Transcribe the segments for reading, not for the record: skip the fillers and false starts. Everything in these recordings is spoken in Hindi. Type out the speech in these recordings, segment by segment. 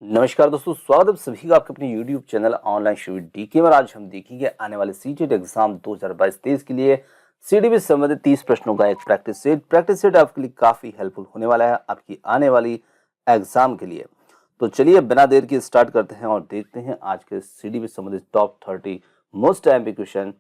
नमस्कार दोस्तों, स्वागत है आप सभी का आपके अपने YouTube चैनल ऑनलाइन शिविर डीके में। आज हम देखेंगे आने वाले सीटेट एग्जाम 2022-23 के लिए सीडीपी से संबंधित 30 प्रश्नों का एक प्रैक्टिस सेट। प्रैक्टिस सेट आपके लिए काफी हेल्पफुल होने वाला है आपकी आने वाली एग्जाम के लिए। तो चलिए बिना देर के स्टार्ट करते हैं और देखते हैं आज के सीडीपी से संबंधित top 30 most MP question.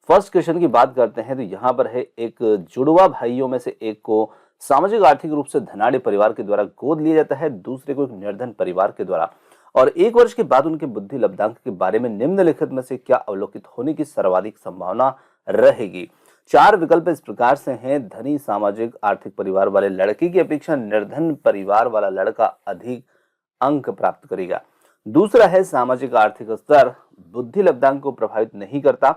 First question की बात करते हैं तो यहाँ पर है, एक जुड़वा भाइयों में से एक को सामाजिक आर्थिक रूप से धनाढ़ परिवार के द्वारा गोद लिया जाता है, दूसरे को एक निर्धन परिवार के द्वारा, और 1 वर्ष के बाद उनके बुद्धि लब्धांक के बारे में निम्नलिखित में से क्या अवलोकित होने की सर्वाधिक संभावना रहेगी। 4 विकल्प इस प्रकार से हैं। धनी सामाजिक आर्थिक परिवार वाले लड़के की अपेक्षा निर्धन परिवार वाला लड़का अधिक अंक प्राप्त करेगा। दूसरा है, सामाजिक आर्थिक स्तर बुद्धि लब्धांक को प्रभावित नहीं करता।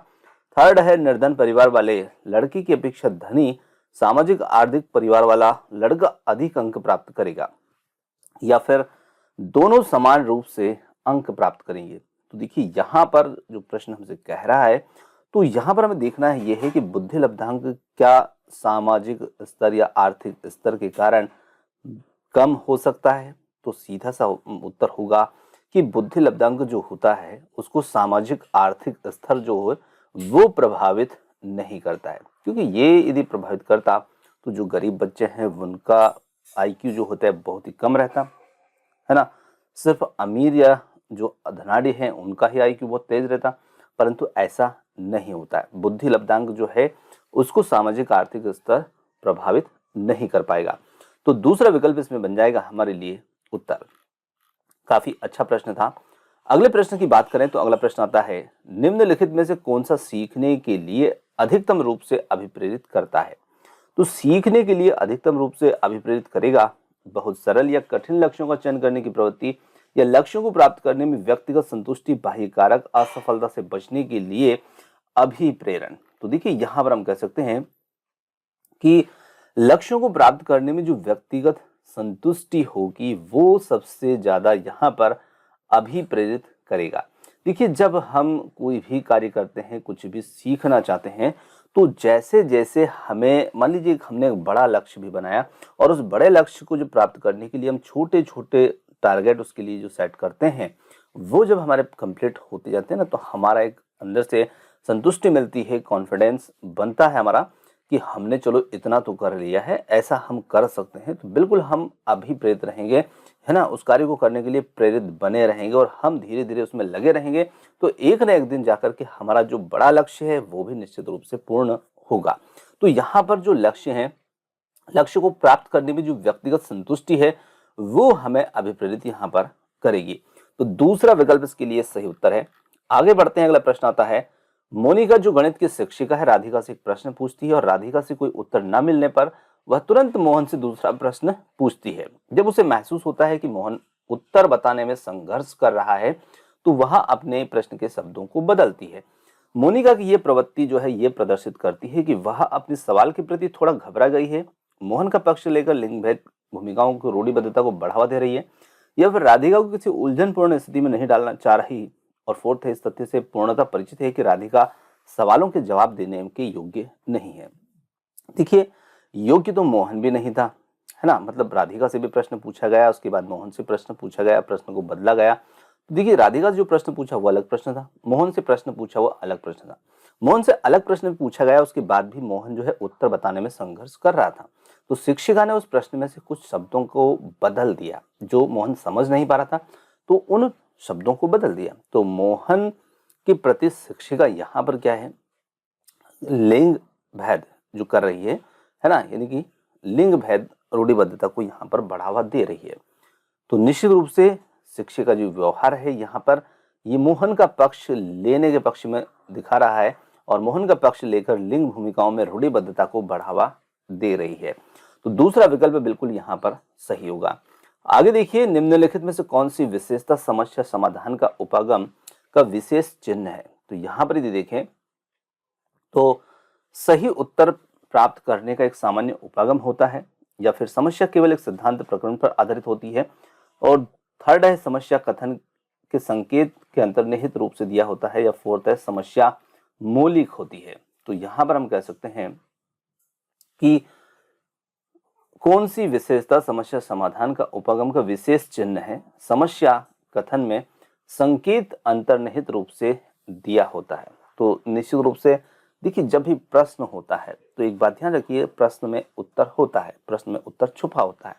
थर्ड है, निर्धन परिवार वाले लड़की की अपेक्षा धनी सामाजिक आर्थिक परिवार वाला लड़का अधिक अंक प्राप्त करेगा। या फिर दोनों समान रूप से अंक प्राप्त करेंगे। तो देखिए यहाँ पर जो प्रश्न हमसे कह रहा है, तो यहाँ पर हमें देखना है यह है कि बुद्धि लब्धांक क्या सामाजिक स्तर या आर्थिक स्तर के कारण कम हो सकता है। तो सीधा सा उत्तर होगा कि बुद्धि लब्धांक जो होता है उसको सामाजिक आर्थिक स्तर जो है वो प्रभावित नहीं करता है, क्योंकि ये यदि प्रभावित करता तो जो गरीब बच्चे हैं उनका आईक्यू जो होता है बहुत ही कम रहता है ना। सिर्फ अमीर या जो धनाढ़ी हैं उनका ही आईक्यू बहुत तेज रहता, परंतु ऐसा नहीं होता है। बुद्धि लब्धांक जो है उसको सामाजिक आर्थिक स्तर प्रभावित नहीं कर पाएगा। तो दूसरा विकल्प इसमें बन जाएगा हमारे लिए उत्तर। काफी अच्छा प्रश्न था। अगले प्रश्न की बात करें तो अगला प्रश्न आता है, निम्नलिखित में से कौन सा सीखने के लिए अधिकतम रूप से अभिप्रेरित करता है। तो सीखने के लिए अधिकतम रूप से अभिप्रेरित करेगा बहुत सरल या कठिन लक्ष्यों का चयन करने की प्रवृत्ति, या लक्ष्यों को प्राप्त करने में व्यक्तिगत संतुष्टि, बाह्य कारक, असफलता से बचने के लिए अभिप्रेरण। तो देखिए यहाँ पर हम कह सकते हैं कि लक्ष्यों को प्राप्त करने में जो व्यक्तिगत संतुष्टि होगी वो सबसे ज्यादा यहाँ पर अभिप्रेरित करेगा। देखिए जब हम कोई भी कार्य करते हैं, कुछ भी सीखना चाहते हैं, तो जैसे जैसे हमें मान लीजिए हमने एक बड़ा लक्ष्य भी बनाया और उस बड़े लक्ष्य को जो प्राप्त करने के लिए हम छोटे छोटे टारगेट उसके लिए जो सेट करते हैं, वो जब हमारे कंप्लीट होते जाते हैं ना, तो हमारा एक अंदर से संतुष्टि मिलती है, कॉन्फिडेंस बनता है हमारा कि हमने चलो इतना तो कर लिया है, ऐसा हम कर सकते हैं। तो बिल्कुल हम अभिप्रेरित रहेंगे, है ना, उस कार्य को करने के लिए प्रेरित बने रहेंगे और हम धीरे धीरे उसमें लगे रहेंगे। तो एक न एक दिन जाकर के हमारा जो बड़ा लक्ष्य है वो भी निश्चित रूप से पूर्ण होगा। तो यहाँ पर जो लक्ष्य है, लक्ष्य को प्राप्त करने में जो व्यक्तिगत संतुष्टि है वो हमें अभिप्रेरित यहाँ पर करेगी। तो दूसरा विकल्प इसके लिए सही उत्तर है। आगे बढ़ते हैं, अगला प्रश्न आता है, मोनिका जो गणित की शिक्षिका है राधिका से एक प्रश्न पूछती है और राधिका से कोई उत्तर न मिलने पर वह तुरंत मोहन से दूसरा प्रश्न पूछती है। जब उसे महसूस होता है कि मोहन उत्तर बताने में संघर्ष कर रहा है तो वह अपने प्रश्न के शब्दों को बदलती है। मोनिका की यह प्रवृत्ति जो है ये प्रदर्शित करती है कि वह अपने सवाल के प्रति थोड़ा घबरा गई है, मोहन का पक्ष लेकर लिंग भेद भूमिकाओं को रूढ़िबद्धता को बढ़ावा दे रही है, या फिर राधिका को किसी उलझनपूर्ण स्थिति में नहीं डालना चाह रही। और फोर्थ है, इस तथ्य से पूर्णतः परिचित है कि राधिका सवालों के जवाब देने के योग्य नहीं है। देखिए योग्य तो मोहन भी नहीं था, है ना, मतलब राधिका से भी प्रश्न पूछा गया, उसके बाद मोहन से प्रश्न पूछा गया, प्रश्न को बदला गया। तो देखिए राधिका से जो प्रश्न पूछा वो अलग प्रश्न था, मोहन से प्रश्न पूछा वो अलग प्रश्न था। मोहन से अलग प्रश्न पूछा गया, उसके बाद भी मोहन जो है उत्तर बताने में संघर्ष कर रहा था। तो शिक्षिका ने उस प्रश्न में से कुछ शब्दों को बदल दिया, जो मोहन समझ नहीं पा रहा था तो उन शब्दों को बदल दिया। तो मोहन के प्रति शिक्षिका यहाँ पर क्या है, लिंग भेद जो कर रही है ना, यानी कि लिंग भेद रूढ़िबद्धता को यहाँ पर बढ़ावा दे रही है। तो निश्चित रूप से शिक्षिका जो व्यवहार है यहाँ पर ये मोहन का पक्ष लेने के पक्ष में दिखा रहा है और मोहन का पक्ष लेकर लिंग भूमिकाओं में रूढ़िबद्धता को बढ़ावा दे रही है। तो दूसरा विकल्प बिल्कुल यहाँ पर सही होगा। आगे देखिए, निम्नलिखित में से कौन सी विशेषता समस्या समाधान का उपागम का विशेष चिन्ह है। तो यहाँ पर यदि देखें तो सही उत्तर प्राप्त करने का एक सामान्य उपागम होता है, या फिर समस्या केवल एक सिद्धांत प्रकरण पर आधारित होती है, और थर्ड है समस्या कथन के संकेत के अंतर्निहित रूप से दिया होता है, या फोर्थ है समस्या मौलिक होती है। तो यहाँ पर हम कह सकते हैं कि कौन सी विशेषता समस्या समाधान का उपगम का विशेष चिन्ह है? समस्या कथन में संकेत अंतर्निहित रूप से दिया होता है। तो निश्चित रूप से देखिए, जब भी प्रश्न होता है तो एक बात ध्यान रखिए, प्रश्न में उत्तर होता है, प्रश्न में उत्तर छुपा होता है।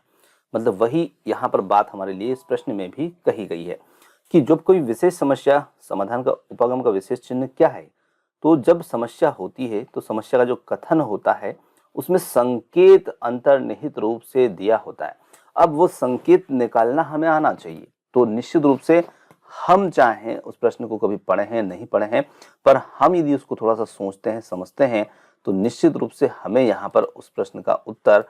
मतलब वही यहाँ पर बात हमारे लिए इस प्रश्न में भी कही गई है कि जब कोई विशेष समस्या समाधान का उपगम का विशेष चिन्ह क्या है? तो जब समस्या होती है तो समस्या का जो कथन होता है उसमें संकेत अंतर्निहित रूप से दिया होता है। अब वो संकेत निकालना हमें आना चाहिए। तो निश्चित रूप से हम चाहें उस प्रश्न को कभी पढ़े हैं नहीं पढ़े हैं, पर हम यदि उसको थोड़ा सा सोचते हैं समझते हैं तो निश्चित रूप से हमें यहाँ पर उस प्रश्न का उत्तर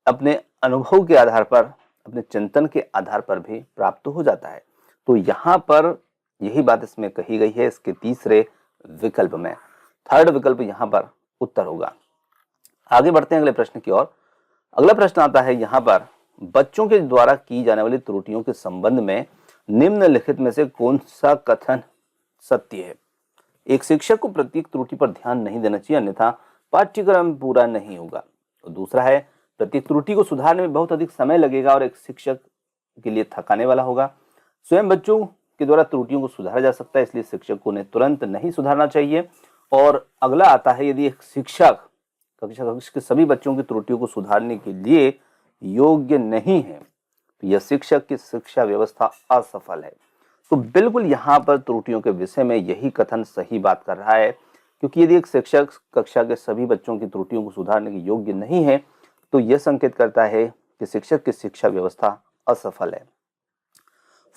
अपने अनुभव के आधार पर, अपने चिंतन के आधार पर भी प्राप्त हो जाता है। तो यहाँ पर यही बात इसमें कही गई है इसके तीसरे विकल्प में। थर्ड विकल्प यहाँ पर उत्तर होगा। आगे बढ़ते हैं अगले प्रश्न की ओर। अगला प्रश्न आता है यहाँ पर, बच्चों के द्वारा की जाने वाली त्रुटियों के संबंध में निम्नलिखित में से कौन सा कथन सत्य है? एक शिक्षक को प्रत्येक त्रुटि पर ध्यान नहीं देना चाहिए, अन्यथा पाठ्यक्रम पूरा नहीं होगा। और दूसरा है, प्रत्येक त्रुटि को सुधारने में बहुत अधिक समय लगेगा और एक शिक्षक के लिए थकाने वाला होगा। स्वयं बच्चों के द्वारा त्रुटियों को सुधारा जा सकता है, इसलिए शिक्षक को उन्हें तुरंत नहीं सुधारना चाहिए। और अगला आता है, यदि एक शिक्षक कक्षा के सभी बच्चों की त्रुटियों को सुधारने के लिए योग्य नहीं है तो यह शिक्षक की शिक्षा व्यवस्था असफल है। तो बिल्कुल यहाँ पर त्रुटियों के विषय में यही कथन सही बात कर रहा है, क्योंकि यदि एक शिक्षक कक्षा के सभी बच्चों की त्रुटियों को सुधारने के योग्य नहीं है तो यह संकेत करता है कि शिक्षक की शिक्षा व्यवस्था असफल है।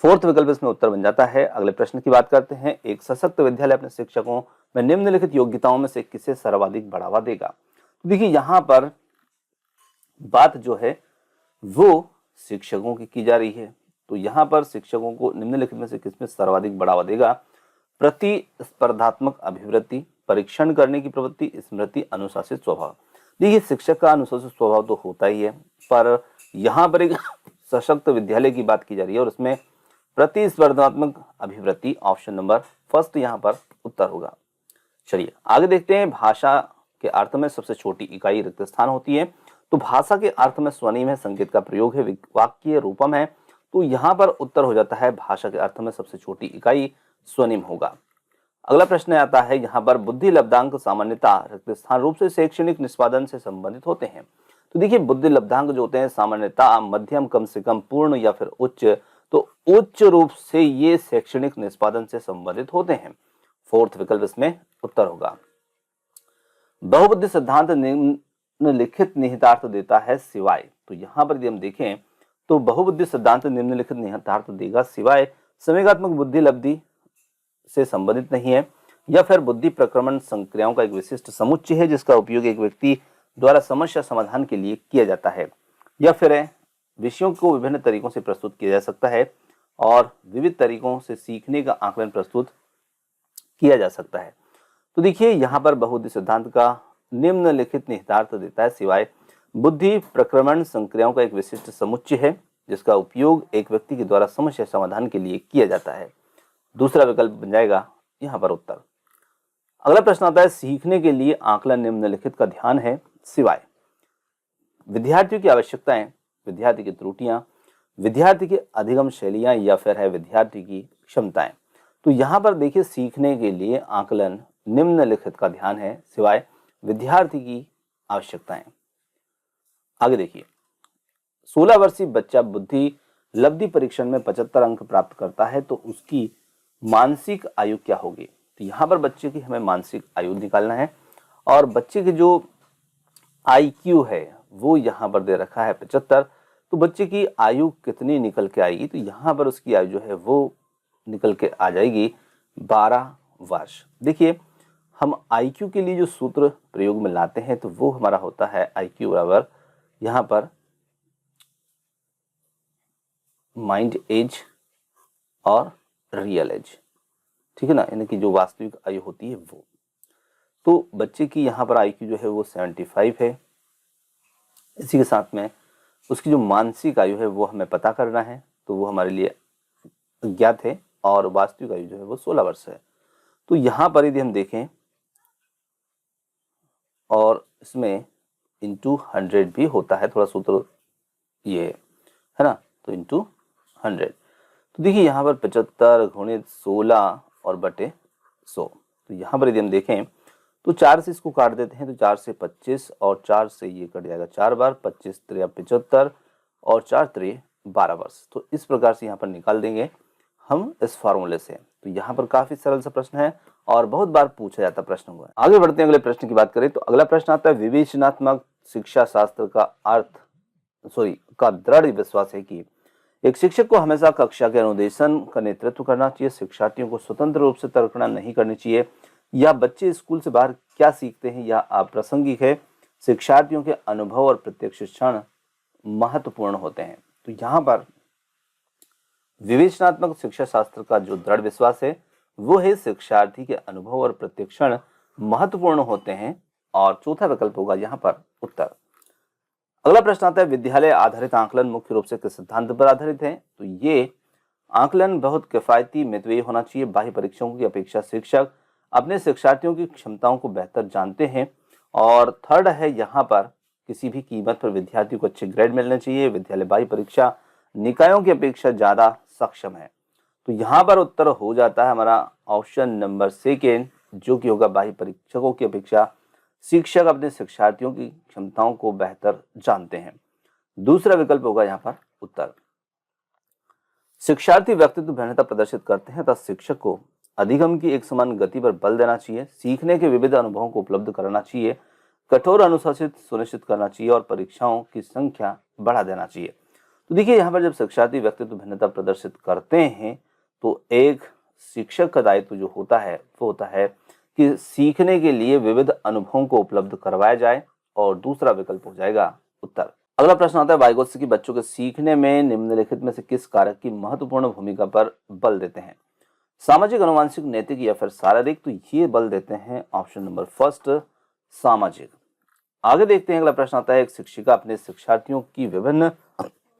फोर्थ विकल्प इसमें उत्तर बन जाता है। अगले प्रश्न की बात करते हैं, एक सशक्त विद्यालय अपने शिक्षकों में निम्नलिखित योग्यताओं में से किसे सर्वाधिक बढ़ावा देगा? तो देखिए, यहाँ पर बात जो है वो शिक्षकों की जा रही है। तो यहाँ पर शिक्षकों को निम्नलिखित में से किसमें सर्वाधिक बढ़ावा देगा? प्रतिस्पर्धात्मक अभिवृत्ति, परीक्षण करने की प्रवृत्ति, स्मृति, अनुशासित स्वभाव। देखिए, शिक्षक का अनुशासित स्वभाव तो होता ही है, पर यहाँ पर एक सशक्त विद्यालय की बात की जा रही है और उसमें प्रतिस्पर्धात्मक अभिवृत्ति, ऑप्शन नंबर फर्स्ट यहाँ पर उत्तर होगा। चलिए आगे देखते हैं। भाषा के अर्थ में सबसे छोटी इकाई रिक्त स्थान होती है। तो भाषा के अर्थ में स्वनिम है, संकेत का प्रयोग है, वाक्य रूपम है। तो यहाँ पर उत्तर हो जाता है भाषा के अर्थ में सबसे छोटी इकाई स्वनिम होगा। अगला प्रश्न आता है यहाँ पर, बुद्धि लब्धांक सामान्यतः रिक्त स्थान रूप से शैक्षणिक निष्पादन से संबंधित होते हैं। तो देखिए, बुद्धि लब्धांक जो होते हैं सामान्यतः मध्यम, कम से कम, पूर्ण या फिर उच्च। तो उच्च रूप से ये शैक्षणिक निष्पादन से संबंधित होते हैं। फोर्थ विकल्प इसमें उत्तर होगा। बहुबुद्धि सिद्धांत निम्नलिखित निहितार्थ देता है सिवाय। तो यहाँ पर यदि हम देखें तो बहुबुद्धि सिद्धांत निम्नलिखित निहितार्थ देगा सिवाय संवेगात्मक बुद्धि लब्धि से संबंधित नहीं है, या फिर बुद्धि प्रक्रमण संक्रियाओं का एक विशिष्ट समुच्चय है जिसका उपयोग एक व्यक्ति द्वारा समस्या समाधान के लिए किया जाता है, या फिर विषयों को विभिन्न तरीकों से प्रस्तुत किया जा सकता है और विविध तरीकों से सीखने का आकलन प्रस्तुत किया जा सकता है। तो देखिए, यहाँ पर बहुबुद्धि सिद्धांत का निम्नलिखित निहितार्थ देता है सिवाय बुद्धि प्रक्रमण संक्रियाओं का एक विशिष्ट समुच्चय है जिसका उपयोग एक व्यक्ति के द्वारा समस्या समाधान के लिए किया जाता है। दूसरा विकल्प बन जाएगा यहाँ पर उत्तर। अगला प्रश्न आता है, सीखने के लिए आकलन निम्नलिखित का ध्यान है सिवाय विद्यार्थियों की आवश्यकताएं, विद्यार्थी की त्रुटियां, विद्यार्थी की अधिगम शैलियां, या फिर है विद्यार्थी की क्षमताएं। तो यहाँ पर देखिए, सीखने के लिए आकलन निम्नलिखित का ध्यान है सिवाय विद्यार्थी की आवश्यकताएं। आगे देखिए, 16 वर्षीय बच्चा बुद्धि लब्धि परीक्षण में 75 अंक प्राप्त करता है तो उसकी मानसिक आयु क्या होगी? तो यहाँ पर बच्चे की हमें मानसिक आयु निकालना है और बच्चे की जो IQ है वो यहाँ पर दे रखा है 75। तो बच्चे की आयु कितनी निकल के आएगी? तो यहाँ पर उसकी आयु जो है वो निकल के आ जाएगी 12 वर्ष। देखिए, हम IQ के लिए जो सूत्र प्रयोग में लाते हैं तो वो हमारा होता है IQ बराबर यहाँ पर माइंड एज और रियल एज, ठीक है ना, यानी कि जो वास्तविक आयु होती है वो। तो बच्चे की यहाँ पर IQ जो है वो 75 है। इसी के साथ में उसकी जो मानसिक आयु है वो हमें पता करना है, तो वो हमारे लिए ज्ञात है और वास्तविक आयु जो है वो 16 वर्ष है। तो यहाँ पर यदि हम देखें और इसमें इंटू 100 भी होता है, थोड़ा सूत्र ये है ना, तो इंटू 100। तो देखिए यहाँ पर 75 गुणित 16 और बटे 100। तो यहाँ पर यदि हम देखें तो 4 से इसको काट देते हैं, तो 4 से 25 और 4 से ये कट जाएगा 4 बार, 25 त्रिया 75 और 4 त्रिय 12 वर्ष। तो इस प्रकार से यहाँ पर निकाल देंगे हम इस फार्मूले से। तो यहाँ पर काफी सरल सा प्रश्न है और बहुत बार पूछा जाता प्रश्न हुआ है। आगे बढ़ते हैं, अगले प्रश्न की बात करें तो अगला प्रश्न आता है, विवेचनात्मक शिक्षा शास्त्र का दृढ़ विश्वास है कि एक शिक्षक को हमेशा कक्षा के अनुदेशन का नेतृत्व करना चाहिए, शिक्षार्थियों को स्वतंत्र रूप से तर्कना नहीं करनी चाहिए, या बच्चे स्कूल से बाहर क्या सीखते हैं या अप्रासंगिक है, शिक्षार्थियों के अनुभव और प्रत्यक्ष शिक्षण महत्वपूर्ण होते हैं। तो यहाँ पर विवेचनात्मक शिक्षा शास्त्र का जो दृढ़ विश्वास है वो है शिक्षार्थी के अनुभव और प्रत्यक्षण महत्वपूर्ण होते हैं, और चौथा विकल्प होगा यहाँ पर उत्तर। अगला प्रश्न आता है, विद्यालय आधारित आकलन मुख्य रूप से किस सिद्धांत पर आधारित है? तो ये आकलन बहुत किफायती मितव्ययी होना चाहिए, बाह्य परीक्षाओं की अपेक्षा शिक्षक अपने शिक्षार्थियों की क्षमताओं को बेहतर जानते हैं, और थर्ड है यहाँ पर किसी भी कीमत पर विद्यार्थी को अच्छे ग्रेड मिलने चाहिए, विद्यालय बाह्य परीक्षा निकायों की अपेक्षा ज्यादा सक्षम है। तो यहाँ पर उत्तर हो जाता है हमारा ऑप्शन नंबर सेकेंड, जो कि होगा बाह्य परीक्षकों की अपेक्षा शिक्षक अपने शिक्षार्थियों की क्षमताओं को बेहतर जानते हैं। दूसरा विकल्प होगा यहाँ पर उत्तर। शिक्षार्थी व्यक्तित्व भिन्नता प्रदर्शित करते हैं तथा शिक्षक को अधिगम की एक समान गति पर बल देना चाहिए, सीखने के विविध अनुभवों को उपलब्ध कराना चाहिए, कठोर अनुशासित सुनिश्चित करना चाहिए और परीक्षाओं की संख्या बढ़ा देना चाहिए। तो देखिए यहाँ पर जब शिक्षार्थी व्यक्तित्व भिन्नता प्रदर्शित करते हैं तो एक शिक्षक का दायित्व जो होता है वो होता है कि सीखने के लिए विविध अनुभवों को उपलब्ध करवाया जाए, और दूसरा विकल्प हो जाएगा उत्तर। अगला प्रश्न आता है, वाइगोत्स्की बच्चों के सीखने में निम्नलिखित में से किस कारक की महत्वपूर्ण भूमिका पर बल देते हैं? सामाजिक, अनुवांशिक, नैतिक या फिर शारीरिक? तो ये बल देते हैं ऑप्शन नंबर फर्स्ट, सामाजिक। आगे देखते हैं, अगला प्रश्न आता है, एक शिक्षिका अपने शिक्षार्थियों की विभिन्न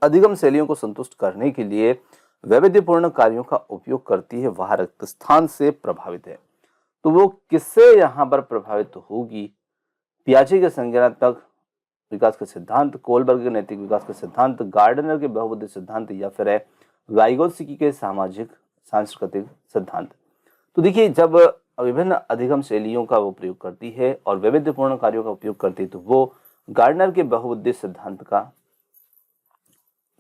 अधिगम शैलियों को संतुष्ट करने के लिए वैविध्यपूर्ण कार्यों का उपयोग करती है, वह रिक्त स्थान से प्रभावित है। तो वो किससे यहाँ पर प्रभावित होगी? पियाजे के संज्ञानात्मक विकास के सिद्धांत, कोलबर्ग के नैतिक विकास के सिद्धांत, गार्डनर के बहुबुद्धि सिद्धांत, या फिर है वाइगोत्स्की के सामाजिक सांस्कृतिक सिद्धांत। तो देखिए जब विभिन्न अधिगम शैलियों का वो प्रयोग करती है और वैविध्यपूर्ण कार्यों का उपयोग करती है तो वो गार्डनर के बहुबुद्धि सिद्धांत का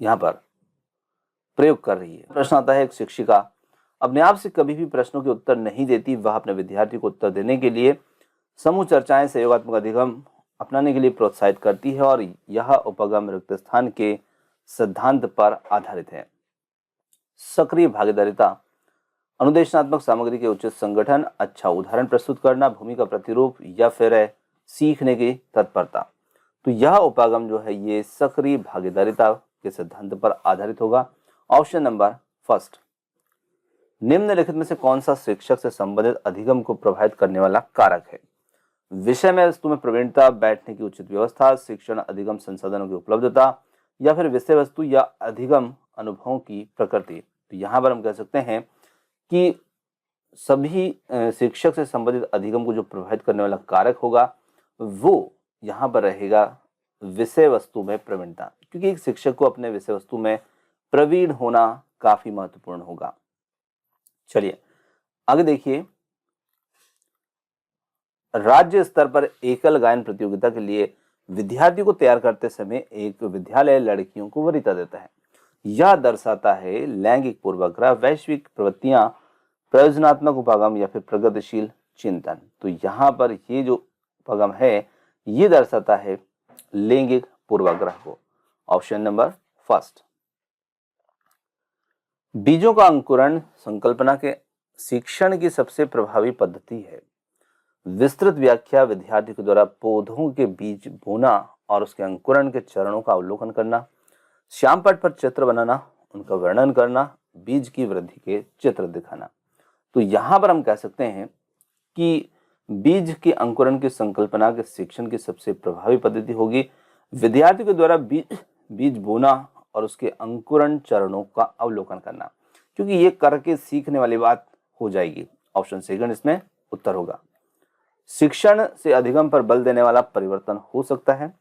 यहाँ पर प्रयोग कर रही है। प्रश्न आता है, एक शिक्षिका अपने आप से कभी भी प्रश्नों के उत्तर नहीं देती, वह अपने विद्यार्थी को उत्तर देने के लिए समूह चर्चाएं, सहयोगात्मक अधिगम अपनाने के लिए प्रोत्साहित करती है, और यह उपगम रिक्त स्थान के सिद्धांत पर आधारित है। सक्रिय भागीदारिता, अनुदेशनात्मक सामग्री के उचित संगठन, अच्छा उदाहरण प्रस्तुत करना, भूमि का प्रतिरूप, या फिर है सीखने की तत्परता। तो यह उपागम जो है ये सक्रिय भागीदारिता के सिद्धांत पर आधारित होगा, ऑप्शन नंबर फर्स्ट। निम्नलिखित में से कौन सा शिक्षक से संबंधित अधिगम को प्रभावित करने वाला कारक है? विषय में वस्तु में प्रवीणता, बैठने की उचित व्यवस्था, शिक्षण अधिगम संसाधनों की उपलब्धता, या फिर विषय वस्तु या अधिगम अनुभवों की प्रकृति। तो यहाँ पर हम कह सकते हैं कि सभी शिक्षक से संबंधित अधिगम को जो प्रभावित करने वाला कारक होगा वो यहाँ पर रहेगा विषय वस्तु में प्रवीणता, क्योंकि एक शिक्षक को अपने विषय वस्तु में प्रवीण होना काफी महत्वपूर्ण होगा। चलिए आगे देखिए, राज्य स्तर पर एकल गायन प्रतियोगिता के लिए विद्यार्थियों को तैयार करते समय एक विद्यालय लड़कियों को वरीयता देता है। यह दर्शाता है लैंगिक पूर्वाग्रह, वैश्विक प्रवृत्तियां, प्रयोजनात्मक उपागम, या फिर प्रगतिशील चिंतन। तो यहाँ पर ये जो उपागम है ये दर्शाता है लैंगिक पूर्वाग्रह को, ऑप्शन नंबर फर्स्ट। बीजों का अंकुरण संकल्पना के शिक्षण की सबसे प्रभावी पद्धति है। विस्तृत व्याख्या, विद्यार्थी के द्वारा पौधों के बीज बोना और उसके अंकुरण के चरणों का अवलोकन करना, श्यामपट्ट पर चित्र बनाना, उनका वर्णन करना, बीज की वृद्धि के चित्र दिखाना। तो यहाँ पर हम कह सकते हैं कि बीज के अंकुरण की संकल्पना के शिक्षण की सबसे प्रभावी पद्धति होगी विद्यार्थी के द्वारा बीज बोना और उसके अंकुरण चरणों का अवलोकन करना, क्योंकि ये करके सीखने वाली बात हो जाएगी। ऑप्शन सेकंड इसमें उत्तर होगा। शिक्षण से अधिगम पर बल देने वाला परिवर्तन हो सकता है,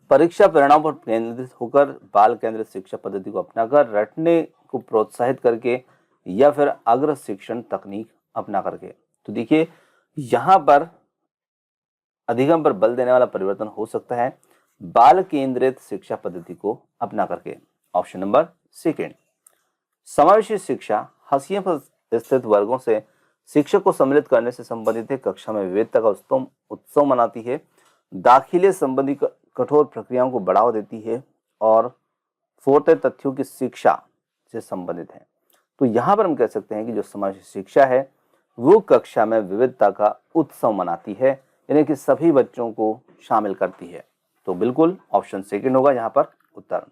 परीक्षा परिणाम पर केंद्रित होकर बाल केंद्रित शिक्षा पद्धति को अपनाकर, रटने को प्रोत्साहित करके, या फिर अग्र शिक्षण तकनीक अपना करके। तो देखिए यहाँ पर अधिगम पर बल देने वाला परिवर्तन हो सकता है बाल केंद्रित शिक्षा पद्धति को अपना करके। Option number second. समावेशी शिक्षा हाशिए पर स्थित वर्गों से शिक्षक को सम्मिलित करने से संबंधित है, कक्षा में विविधता का उत्सव मनाती है, दाखिले संबंधी कठोर प्रक्रियाओं को बढ़ावा देती है, और फोर्थ तथ्यों की शिक्षा से संबंधित है। तो यहाँ पर हम कह सकते हैं कि जो समावेशी शिक्षा है वो कक्षा में विविधता का उत्सव मनाती है, यानी कि सभी बच्चों को शामिल करती है। तो बिल्कुल ऑप्शन सेकंड होगा यहाँ पर उत्तर।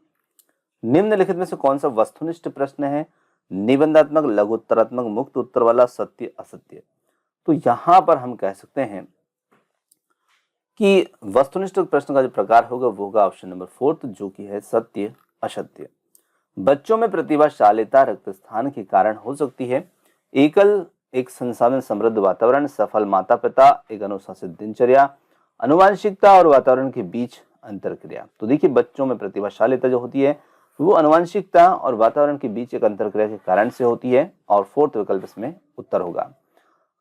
निम्नलिखित में से कौन सा वस्तुनिष्ठ प्रश्न है? निबंधात्मक, लघुत्तरात्मक, मुक्त उत्तर वाला, सत्य असत्य। तो यहाँ पर हम कह सकते हैं कि वस्तुनिष्ठ प्रश्न का जो प्रकार होगा वो होगा ऑप्शन नंबर फोर्थ, जो कि है सत्य असत्य। बच्चों में प्रतिभाशालीता रक्त स्थान के कारण हो सकती है। एकल एक संसाधन समृद्ध वातावरण, सफल माता पिता, एक अनुशासित दिनचर्या, अनुवांशिकता और वातावरण के बीच अंतरक्रिया। तो देखिए बच्चों में प्रतिभाशालीता जो होती है वो अनुवांशिकता और वातावरण के बीच एक अंतरक्रिया के कारण से होती है, और फोर्थ विकल्प इसमें उत्तर होगा।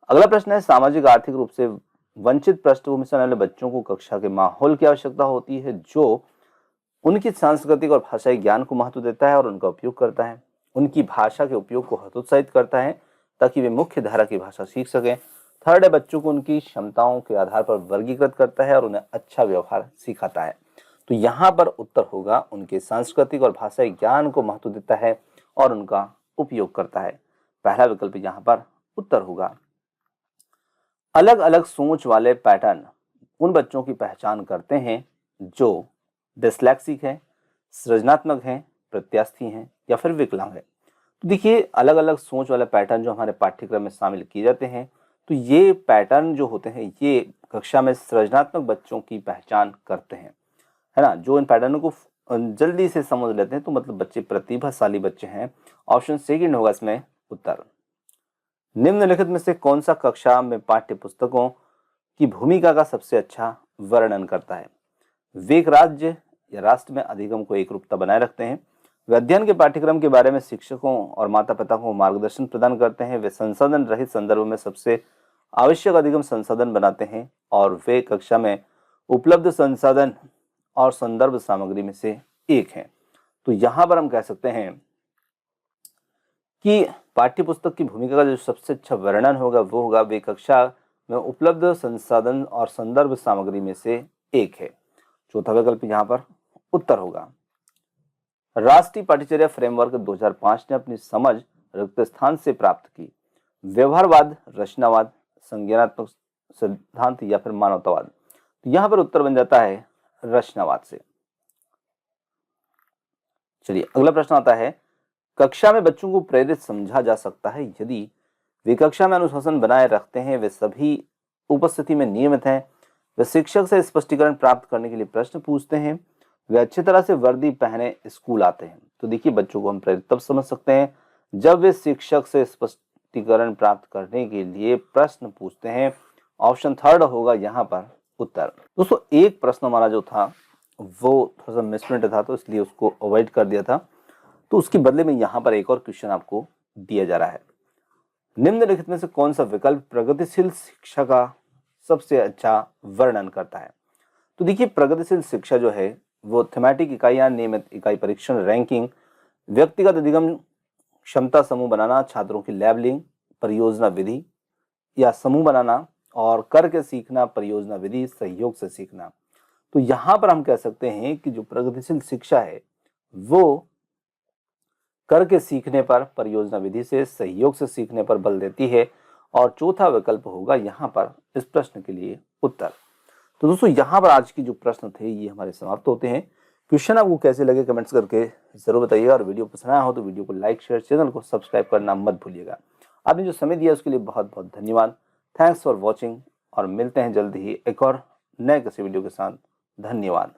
अगला प्रश्न है, सामाजिक आर्थिक रूप से वंचित पृष्ठभूमि से आने वाले बच्चों को कक्षा के माहौल की आवश्यकता होती है जो उनकी सांस्कृतिक और भाषाई ज्ञान को महत्व देता है और उनका उपयोग करता है, उनकी भाषा के उपयोग को हतोत्साहित करता है ताकि वे मुख्य धारा की भाषा सीख सकें। थर्ड है, बच्चों को उनकी क्षमताओं के आधार पर वर्गीकृत करता है और उन्हें अच्छा व्यवहार सिखाता है। तो यहाँ पर उत्तर होगा उनके सांस्कृतिक और भाषाई ज्ञान को महत्व देता है और उनका उपयोग करता है। पहला विकल्प यहाँ पर उत्तर होगा। अलग अलग सोच वाले पैटर्न उन बच्चों की पहचान करते हैं जो डिस्लेक्सिक हैं, सृजनात्मक हैं, प्रत्यास्थी हैं या फिर विकलांग है। तो देखिए अलग अलग सोच वाले पैटर्न जो हमारे पाठ्यक्रम में शामिल किए जाते हैं, तो ये पैटर्न जो होते हैं ये कक्षा में सृजनात्मक बच्चों की पहचान करते हैं, है ना, जो इन पैटर्नों को जल्दी से समझ लेते हैं, तो मतलब बच्चे प्रतिभाशाली बच्चे हैं। ऑप्शन सेकंड होगा इसमें उत्तर। निम्नलिखित में से कौन सा कक्षा में पाठ्य पुस्तकों की भूमिका का सबसे अच्छा वर्णन करता है? वे एक राज्य या राष्ट्र में अधिगम को एक रूपता बनाए रखते हैं, वे अध्ययन के पाठ्यक्रम के बारे में शिक्षकों और माता पिता को मार्गदर्शन प्रदान करते हैं, वे संसाधन रहित संदर्भ में सबसे आवश्यक अधिगम संसाधन बनाते हैं, और वे कक्षा में उपलब्ध संसाधन और संदर्भ सामग्री में से एक है। तो यहाँ पर हम कह सकते हैं कि पाठ्य पुस्तक की भूमिका का जो सबसे अच्छा वर्णन होगा वो होगा वे कक्षा में उपलब्ध संसाधन और संदर्भ सामग्री में से एक है। चौथा विकल्प यहाँ पर उत्तर होगा। राष्ट्रीय पाठ्यचर्या फ्रेमवर्क 2005 ने अपनी समझ रिक्त स्थान से प्राप्त की। व्यवहारवाद, रचनावाद, संज्ञानात्मक सिद्धांत या फिर मानवतावाद। तो यहाँ पर उत्तर बन जाता है रचनावाद से। चलिए अगला प्रश्न आता है, कक्षा में बच्चों को प्रेरित समझा जा सकता है यदि वे कक्षा में अनुशासन बनाए रखते हैं, वे सभी उपस्थिति में नियमित हैं, वे शिक्षक से स्पष्टीकरण प्राप्त करने के लिए प्रश्न पूछते हैं, वे अच्छी तरह से वर्दी पहने स्कूल आते हैं। तो देखिए बच्चों को हम प्रेरित तब समझ सकते हैं जब वे शिक्षक से स्पष्टीकरण प्राप्त करने के लिए प्रश्न पूछते हैं। ऑप्शन थर्ड होगा यहाँ पर उत्तर। दोस्तों एक प्रश्न हमारा जो था वो थोड़ा सा मिसप्रिंट था, तो इसलिए उसको अवॉइड कर दिया था, तो उसके बदले में यहाँ पर एक और क्वेश्चन आपको दिया जा रहा है। निम्नलिखित में से कौन सा विकल्प प्रगतिशील शिक्षा का सबसे अच्छा वर्णन करता है? तो देखिए प्रगतिशील शिक्षा जो है वो थीमेटिक इकाइयां, नियमित इकाई परीक्षण, रैंकिंग, व्यक्तिगत अधिगम, क्षमता समूह बनाना, छात्रों की लेबलिंग, परियोजना विधि या समूह बनाना, और करके सीखना, परियोजना विधि, सहयोग से सीखना। तो यहाँ पर हम कह सकते हैं कि जो प्रगतिशील शिक्षा है वो करके सीखने पर, परियोजना विधि से, सहयोग से सीखने पर बल देती है, और चौथा विकल्प होगा यहाँ पर इस प्रश्न के लिए उत्तर। तो दोस्तों यहाँ पर आज की जो प्रश्न थे ये हमारे समाप्त होते हैं। क्वेश्चन आपको कैसे लगे कमेंट्स करके जरूर बताइएगा, और वीडियो पसंद आया हो तो वीडियो को लाइक, शेयर, चैनल को सब्सक्राइब करना मत भूलिएगा। आपने जो समय दिया उसके लिए बहुत बहुत धन्यवाद। थैंक्स फॉर वॉचिंग, और मिलते हैं जल्द ही एक और नए किसी वीडियो के साथ। धन्यवाद।